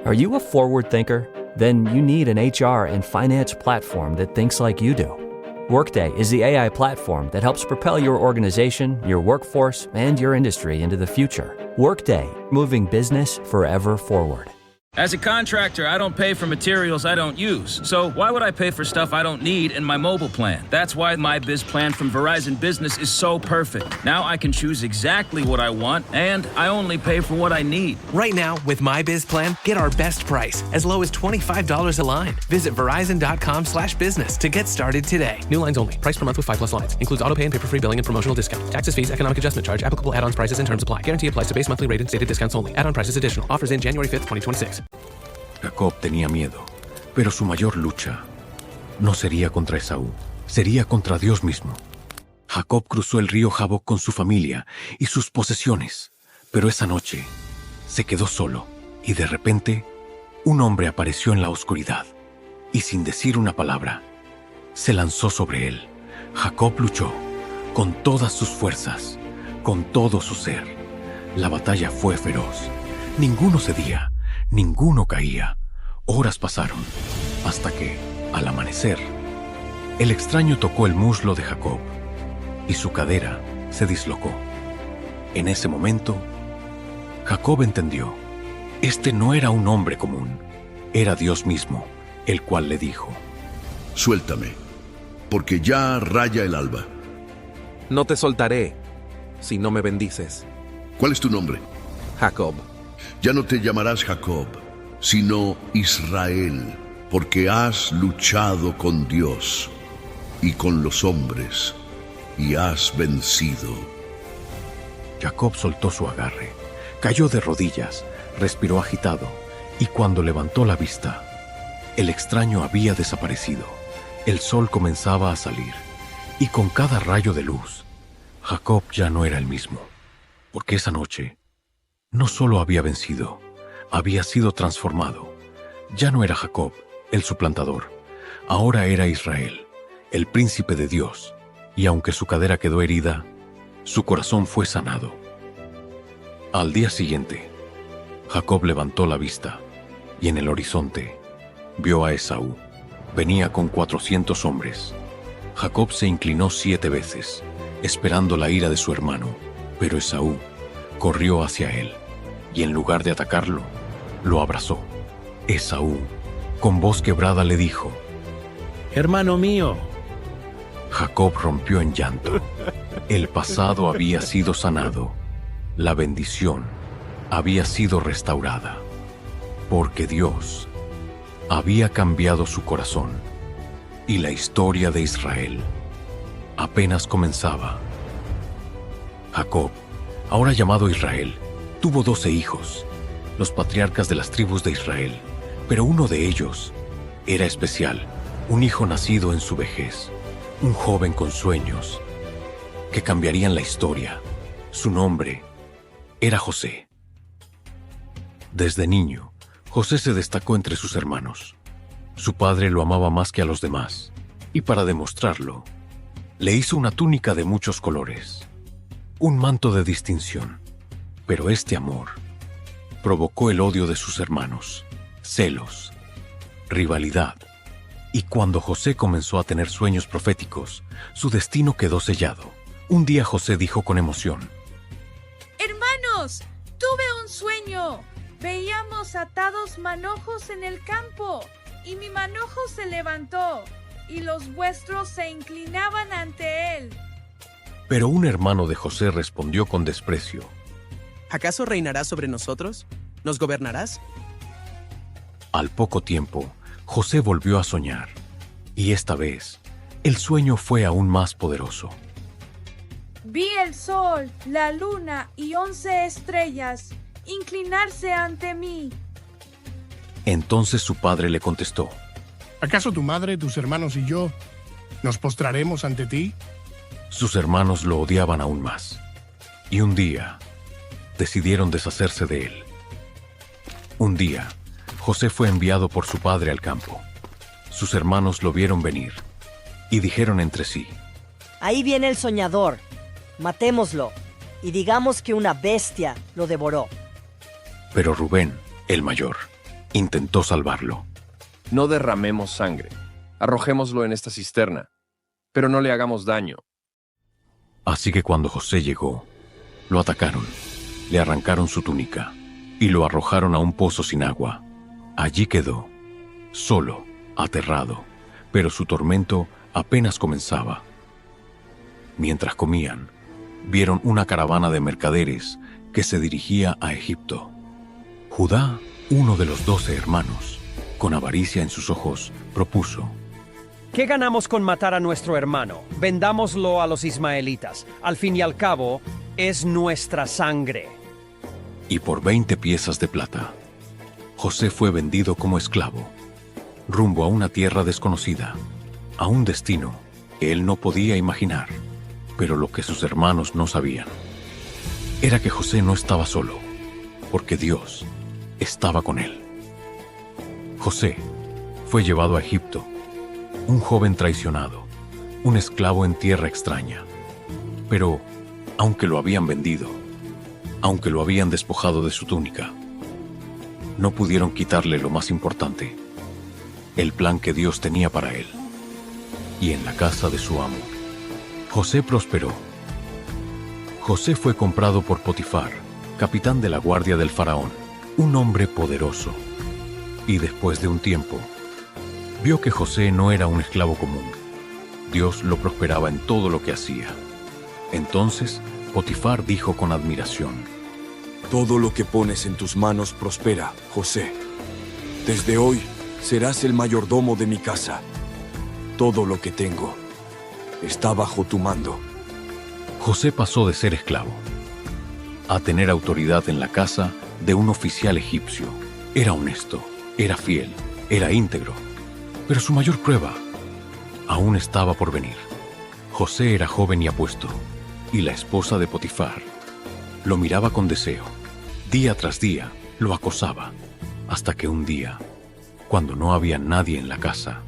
Are you a forward thinker? Then you need an HR and finance platform that thinks like you do. Workday is the AI platform that helps propel your organization, your workforce, and your industry into the future. Workday, moving business forever forward. As a contractor, I don't pay for materials I don't use. So why would I pay for stuff I don't need in my mobile plan? That's why my Biz plan from Verizon Business is so perfect. Now I can choose exactly what I want, and I only pay for what I need. Right now, with my Biz plan, get our best price, as low as $25 a line. Visit Verizon.com/business to get started today. New lines only. Price per month with 5+ lines. Includes auto pay and paper-free billing and promotional discount. Taxes, fees, economic adjustment charge. Applicable add-ons, prices, and terms apply. Guarantee applies to base monthly rate and stated discounts only. Add-on prices additional. Offers in January 5th, 2026. Jacob tenía miedo, pero su mayor lucha no sería contra Esaú, sería contra Dios mismo. Jacob cruzó el río Jaboc con su familia y sus posesiones, pero esa noche se quedó solo y de repente un hombre apareció en la oscuridad y sin decir una palabra se lanzó sobre él. Jacob luchó con todas sus fuerzas, con todo su ser. La batalla fue feroz. Ninguno cedía. Ninguno caía. Horas pasaron, hasta que, al amanecer, el extraño tocó el muslo de Jacob, y su cadera se dislocó. En ese momento, Jacob entendió. Este no era un hombre común, era Dios mismo, el cual le dijo: Suéltame, porque ya raya el alba. No te soltaré, si no me bendices. ¿Cuál es tu nombre? Jacob. Ya no te llamarás Jacob, sino Israel, porque has luchado con Dios y con los hombres, y has vencido. Jacob soltó su agarre, cayó de rodillas, respiró agitado, y cuando levantó la vista, el extraño había desaparecido. El sol comenzaba a salir, y con cada rayo de luz, Jacob ya no era el mismo, porque esa noche no solo había vencido, había sido transformado. Ya no era Jacob, el suplantador. Ahora era Israel, el príncipe de Dios, y aunque su cadera quedó herida, su corazón fue sanado. Al día siguiente, Jacob levantó la vista, y en el horizonte vio a Esaú. Venía con 400 hombres. Jacob se inclinó 7 veces, esperando la ira de su hermano, pero Esaú corrió hacia él, y en lugar de atacarlo, lo abrazó. Esaú, con voz quebrada, le dijo: Hermano mío. Jacob rompió en llanto. El pasado había sido sanado. La bendición había sido restaurada. Porque Dios había cambiado su corazón. Y la historia de Israel apenas comenzaba. Jacob, ahora llamado Israel, tuvo 12 hijos, los patriarcas de las tribus de Israel, pero uno de ellos era especial, un hijo nacido en su vejez, un joven con sueños que cambiarían la historia. Su nombre era José. Desde niño, José se destacó entre sus hermanos. Su padre lo amaba más que a los demás, y para demostrarlo, le hizo una túnica de muchos colores, un manto de distinción. Pero este amor provocó el odio de sus hermanos, celos, rivalidad, y cuando José comenzó a tener sueños proféticos, su destino quedó sellado. Un día José dijo con emoción: ¡Hermanos! ¡Tuve un sueño! Veíamos atados manojos en el campo, y mi manojo se levantó, y los vuestros se inclinaban ante él. Pero un hermano de José respondió con desprecio: ¿Acaso reinarás sobre nosotros? ¿Nos gobernarás? Al poco tiempo, José volvió a soñar, y esta vez, el sueño fue aún más poderoso. Vi el sol, la luna y 11 estrellas inclinarse ante mí. Entonces su padre le contestó: ¿Acaso tu madre, tus hermanos y yo nos postraremos ante ti? Sus hermanos lo odiaban aún más, y un día decidieron deshacerse de él. Un día, José fue enviado por su padre al campo. Sus hermanos lo vieron venir y dijeron entre sí: Ahí viene el soñador. Matémoslo y digamos que una bestia lo devoró. Pero Rubén, el mayor, intentó salvarlo. No derramemos sangre. Arrojémoslo en esta cisterna, pero no le hagamos daño. Así que cuando José llegó, lo atacaron, le arrancaron su túnica y lo arrojaron a un pozo sin agua. Allí quedó, solo, aterrado, pero su tormento apenas comenzaba. Mientras comían, vieron una caravana de mercaderes que se dirigía a Egipto. Judá, uno de los 12 hermanos, con avaricia en sus ojos, propuso: ¿Qué ganamos con matar a nuestro hermano? Vendámoslo a los ismaelitas. Al fin y al cabo, es nuestra sangre. Y por 20 piezas de plata, José fue vendido como esclavo, rumbo a una tierra desconocida, a un destino que él no podía imaginar. Pero lo que sus hermanos no sabían era que José no estaba solo, porque Dios estaba con él. José fue llevado a Egipto, un joven traicionado, un esclavo en tierra extraña. Pero, aunque lo habían vendido, aunque lo habían despojado de su túnica, no pudieron quitarle lo más importante, el plan que Dios tenía para él. Y en la casa de su amo, José prosperó. José fue comprado por Potifar, capitán de la guardia del faraón, un hombre poderoso. Y después de un tiempo, vio que José no era un esclavo común. Dios lo prosperaba en todo lo que hacía. Entonces, Potifar dijo con admiración: Todo lo que pones en tus manos prospera, José. Desde hoy serás el mayordomo de mi casa. Todo lo que tengo está bajo tu mando. José pasó de ser esclavo a tener autoridad en la casa de un oficial egipcio. Era honesto, era fiel, era íntegro. Pero su mayor prueba aún estaba por venir. José era joven y apuesto, y la esposa de Potifar lo miraba con deseo. Día tras día lo acosaba, hasta que un día, cuando no había nadie en la casa,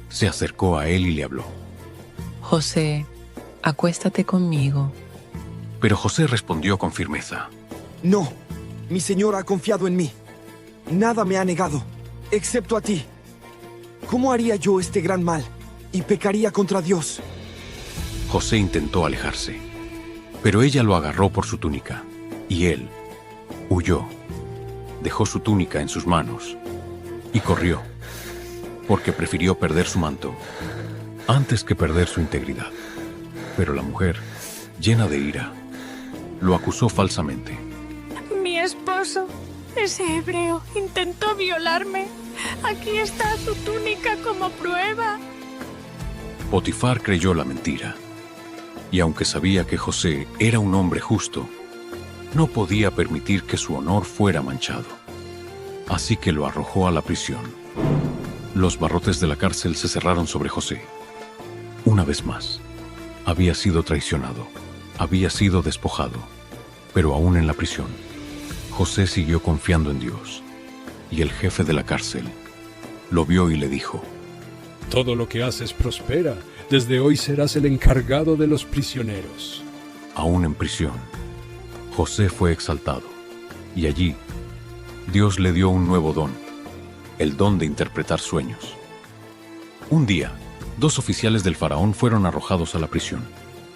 se acercó a él y le habló: José, acuéstate conmigo. Pero José respondió con firmeza: No, mi señor ha confiado en mí. Nada me ha negado, excepto a ti. ¿Cómo haría yo este gran mal y pecaría contra Dios? José intentó alejarse, pero ella lo agarró por su túnica, y él huyó. Dejó su túnica en sus manos y corrió, porque prefirió perder su manto antes que perder su integridad. Pero la mujer, llena de ira, lo acusó falsamente. Mi esposo, ese hebreo, intentó violarme. Aquí está su túnica como prueba. Potifar creyó la mentira, y aunque sabía que José era un hombre justo, no podía permitir que su honor fuera manchado. Así que lo arrojó a la prisión. Los barrotes de la cárcel se cerraron sobre José. Una vez más, había sido traicionado, había sido despojado, pero aún en la prisión, José siguió confiando en Dios, y el jefe de la cárcel lo vio y le dijo: Todo lo que haces prospera. Desde hoy serás el encargado de los prisioneros. Aún en prisión, José fue exaltado, y allí Dios le dio un nuevo don, el don de interpretar sueños. Un día, 2 oficiales del faraón fueron arrojados a la prisión,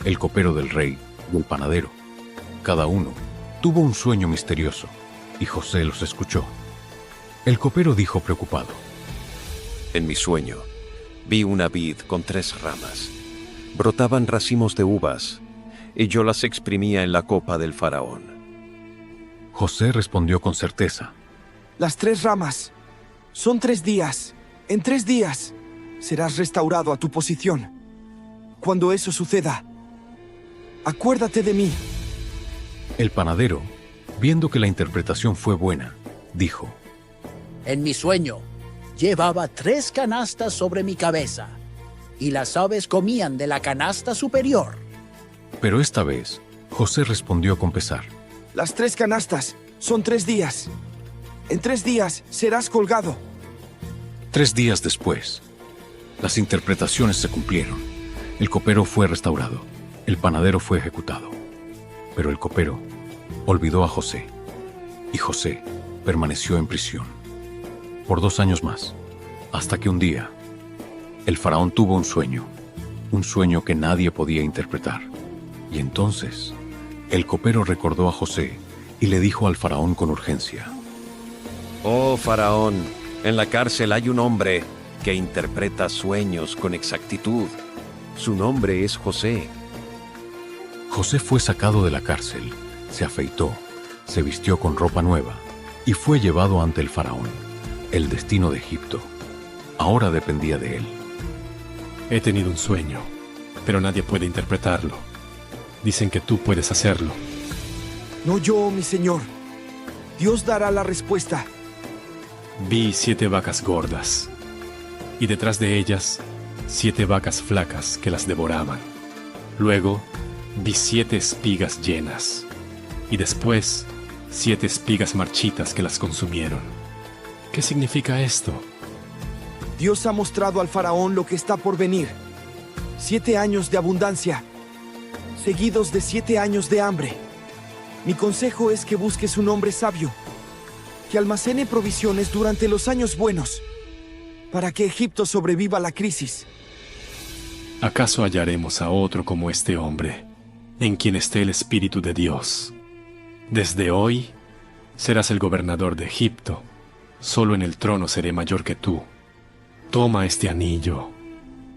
el copero del rey y el panadero. Cada uno tuvo un sueño misterioso, y José los escuchó. El copero dijo preocupado: En mi sueño, vi una vid con 3 ramas. Brotaban racimos de uvas, y yo las exprimía en la copa del faraón. José respondió con certeza: Las 3 ramas son 3 días. En 3 días serás restaurado a tu posición. Cuando eso suceda, acuérdate de mí. El panadero, viendo que la interpretación fue buena, dijo: En mi sueño, llevaba 3 canastas sobre mi cabeza, y las aves comían de la canasta superior. Pero esta vez, José respondió con pesar: Las 3 canastas son 3 días. En 3 días serás colgado. 3 días después, las interpretaciones se cumplieron. El copero fue restaurado, el panadero fue ejecutado. Pero el copero olvidó a José, y José permaneció en prisión por 2 años más, hasta que un día el faraón tuvo un sueño que nadie podía interpretar. Y entonces el copero recordó a José y le dijo al faraón con urgencia: Oh faraón, en la cárcel hay un hombre que interpreta sueños con exactitud. Su nombre es José. José fue sacado de la cárcel, se afeitó, se vistió con ropa nueva y fue llevado ante el faraón. El destino de Egipto ahora dependía de él. He tenido un sueño, pero nadie puede interpretarlo. Dicen que tú puedes hacerlo. No yo, mi señor. Dios dará la respuesta. Vi 7 vacas gordas, y detrás de ellas 7 vacas flacas que las devoraban. Luego vi 7 espigas llenas, y después 7 espigas marchitas que las consumieron. ¿Qué significa esto? Dios ha mostrado al faraón lo que está por venir. 7 años de abundancia, seguidos de 7 años de hambre. Mi consejo es que busques un hombre sabio, que almacene provisiones durante los años buenos, para que Egipto sobreviva a la crisis. ¿Acaso hallaremos a otro como este hombre, en quien esté el Espíritu de Dios? Desde hoy serás el gobernador de Egipto. Solo en el trono seré mayor que tú. Toma este anillo,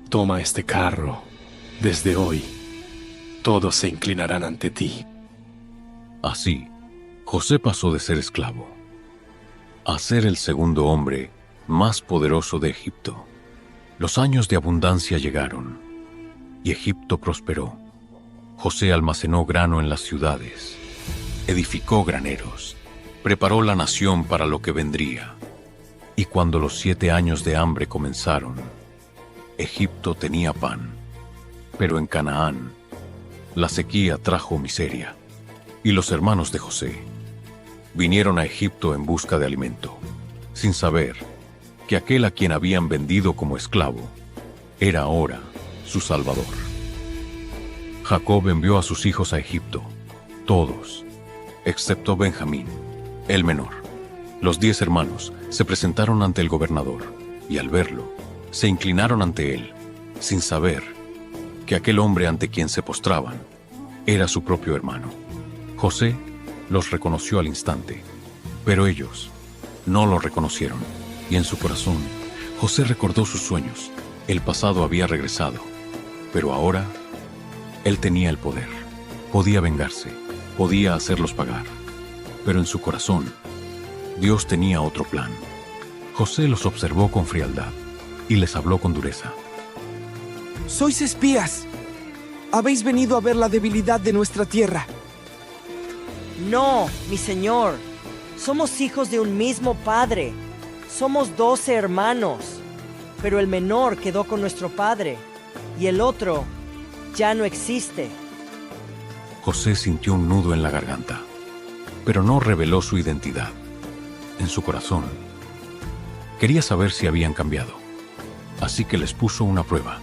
toma este carro. Desde hoy, todos se inclinarán ante ti. Así, José pasó de ser esclavo a ser el segundo hombre más poderoso de Egipto. Los años de abundancia llegaron, y Egipto prosperó. José almacenó grano en las ciudades, edificó graneros, preparó la nación para lo que vendría. Y cuando los 7 años de hambre comenzaron, Egipto tenía pan, pero en Canaán la sequía trajo miseria. Y los hermanos de José vinieron a Egipto en busca de alimento, sin saber que aquel a quien habían vendido como esclavo era ahora su salvador. Jacob envió a sus hijos a Egipto, todos, excepto Benjamín, el menor. Los 10 hermanos se presentaron ante el gobernador, y al verlo, se inclinaron ante él, sin saber que aquel hombre ante quien se postraban era su propio hermano. José los reconoció al instante, pero ellos no lo reconocieron, y en su corazón José recordó sus sueños. El pasado había regresado, pero ahora él tenía el poder, podía vengarse, podía hacerlos pagar, pero en su corazón Dios tenía otro plan. José los observó con frialdad y les habló con dureza. Sois espías. Habéis venido a ver la debilidad de nuestra tierra. No, mi señor. Somos hijos de un mismo padre. Somos 12 hermanos. Pero el menor quedó con nuestro padre, y el otro ya no existe. José sintió un nudo en la garganta, pero no reveló su identidad. En su corazón, Quería saber si habían cambiado. Así que les puso una prueba.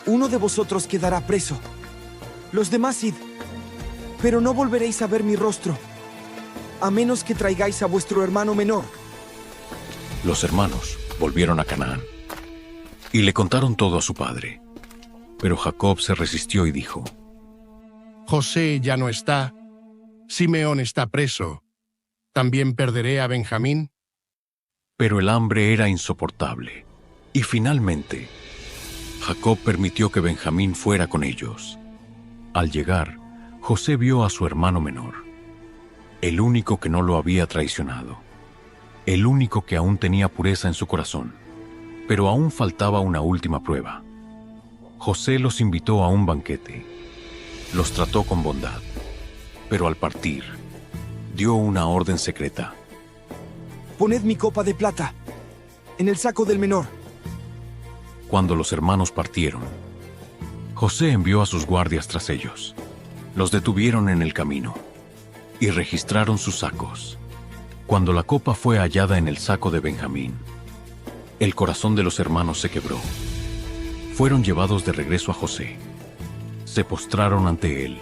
Uno de vosotros quedará preso. Los demás id. Pero no volveréis a ver mi rostro, a menos que traigáis a vuestro hermano menor. Los hermanos volvieron a Canaán y le contaron todo a su padre. Pero Jacob se resistió y dijo: José ya no está, Simeón está preso. ¿También perderé a Benjamín? Pero el hambre era insoportable, y finalmente Jacob permitió que Benjamín fuera con ellos. Al llegar, José vio a su hermano menor, el único que no lo había traicionado, el único que aún tenía pureza en su corazón, pero aún faltaba una última prueba. José los invitó a un banquete, los trató con bondad, pero al partir, dio una orden secreta. Poned mi copa de plata en el saco del menor. Cuando los hermanos partieron, José envió a sus guardias tras ellos. Los detuvieron en el camino y registraron sus sacos. Cuando la copa fue hallada en el saco de Benjamín, el corazón de los hermanos se quebró. Fueron llevados de regreso a José. Se postraron ante él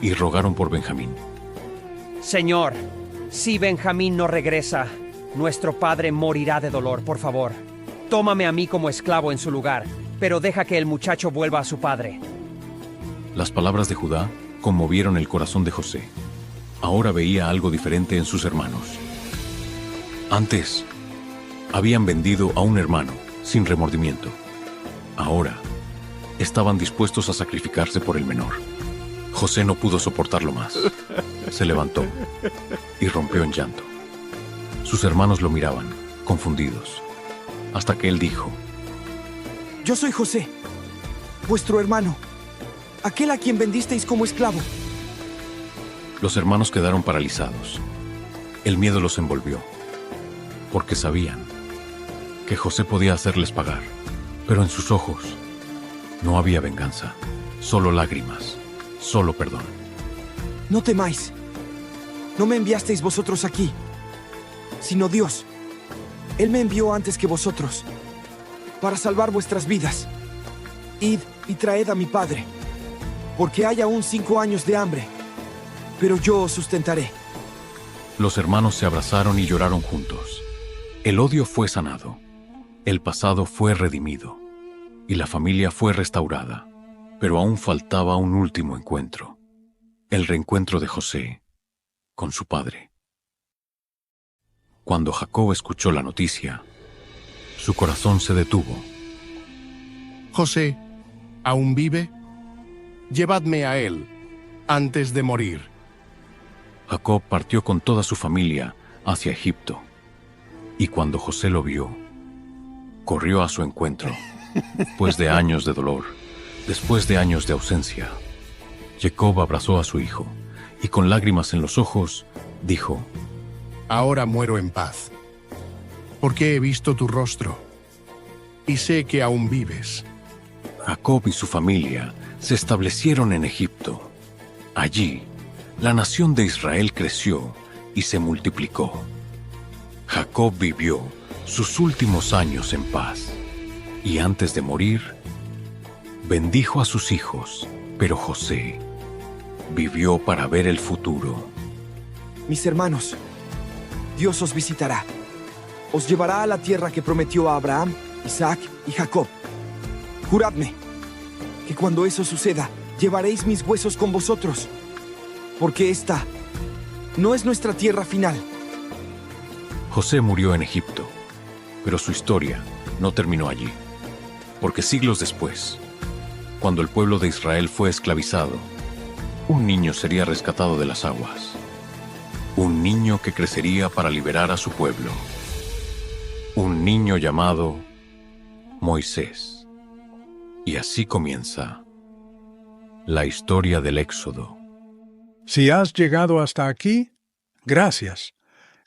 y rogaron por Benjamín. Señor, si Benjamín no regresa, nuestro padre morirá de dolor, por favor. Tómame a mí como esclavo en su lugar, pero deja que el muchacho vuelva a su padre. Las palabras de Judá conmovieron el corazón de José. Ahora veía algo diferente en sus hermanos. Antes, habían vendido a un hermano sin remordimiento. Ahora, estaban dispuestos a sacrificarse por el menor. José no pudo soportarlo más. Se levantó y rompió en llanto. Sus hermanos lo miraban, confundidos, hasta que él dijo: Yo soy José, vuestro hermano, aquel a quien vendisteis como esclavo. Los hermanos quedaron paralizados. El miedo los envolvió, porque sabían que José podía hacerles pagar, pero en sus ojos no había venganza, solo lágrimas, solo perdón. No temáis. No me enviasteis vosotros aquí, sino Dios. Él me envió antes que vosotros, para salvar vuestras vidas. Id y traed a mi padre, porque hay aún 5 años de hambre, pero yo os sustentaré. Los hermanos se abrazaron y lloraron juntos. El odio fue sanado, el pasado fue redimido, y la familia fue restaurada. Pero aún faltaba un último encuentro, el reencuentro de José con su padre. Cuando Jacob escuchó la noticia, su corazón se detuvo. José, ¿aún vive? Llevadme a él, antes de morir. Jacob partió con toda su familia hacia Egipto, y cuando José lo vio, corrió a su encuentro. Después de años de dolor, después de años de ausencia, Jacob abrazó a su hijo, y con lágrimas en los ojos, dijo: Ahora muero en paz, porque he visto tu rostro, y sé que aún vives. Jacob y su familia se establecieron en Egipto. Allí, la nación de Israel creció y se multiplicó. Jacob vivió sus últimos años en paz, y antes de morir, bendijo a sus hijos, pero José vivió para ver el futuro. Mis hermanos, Dios os visitará. Os llevará a la tierra que prometió a Abraham, Isaac y Jacob. Juradme que cuando eso suceda, llevaréis mis huesos con vosotros, porque esta no es nuestra tierra final. José murió en Egipto, pero su historia no terminó allí, porque siglos después, cuando el pueblo de Israel fue esclavizado, un niño sería rescatado de las aguas. Un niño que crecería para liberar a su pueblo. Un niño llamado Moisés. Y así comienza la historia del Éxodo. Si has llegado hasta aquí, gracias.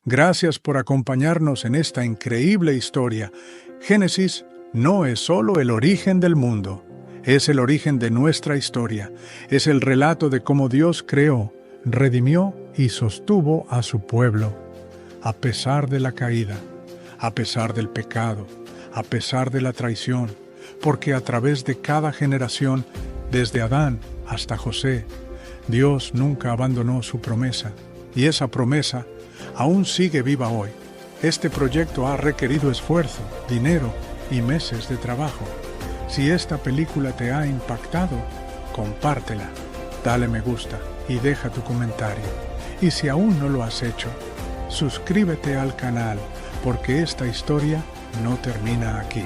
Gracias por acompañarnos en esta increíble historia. Génesis no es solo el origen del mundo. Es el origen de nuestra historia. Es el relato de cómo Dios creó, redimió y sostuvo a su pueblo, a pesar de la caída. a pesar del pecado, a pesar de la traición, porque a través de cada generación, desde Adán hasta José, Dios nunca abandonó su promesa, y esa promesa aún sigue viva hoy. Este proyecto ha requerido esfuerzo, dinero y meses de trabajo. Si esta película te ha impactado, compártela, dale me gusta y deja tu comentario. Y si aún no lo has hecho, suscríbete al canal, porque esta historia no termina aquí.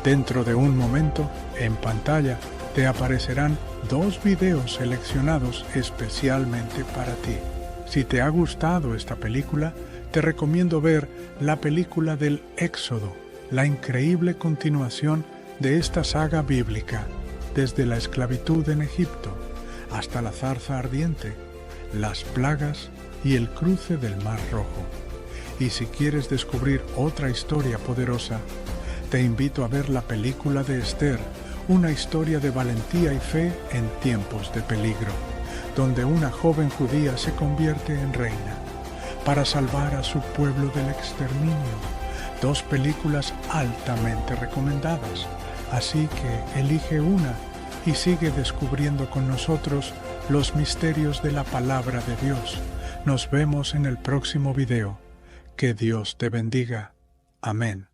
Dentro de un momento, en pantalla, te aparecerán 2 videos seleccionados especialmente para ti. Si te ha gustado esta película, te recomiendo ver la película del Éxodo, la increíble continuación de esta saga bíblica, desde la esclavitud en Egipto hasta la zarza ardiente, las plagas y el cruce del Mar Rojo. Y si quieres descubrir otra historia poderosa, te invito a ver la película de Esther, una historia de valentía y fe en tiempos de peligro, donde una joven judía se convierte en reina para salvar a su pueblo del exterminio. 2 películas altamente recomendadas, así que elige una y sigue descubriendo con nosotros los misterios de la palabra de Dios. Nos vemos en el próximo video. Que Dios te bendiga. Amén.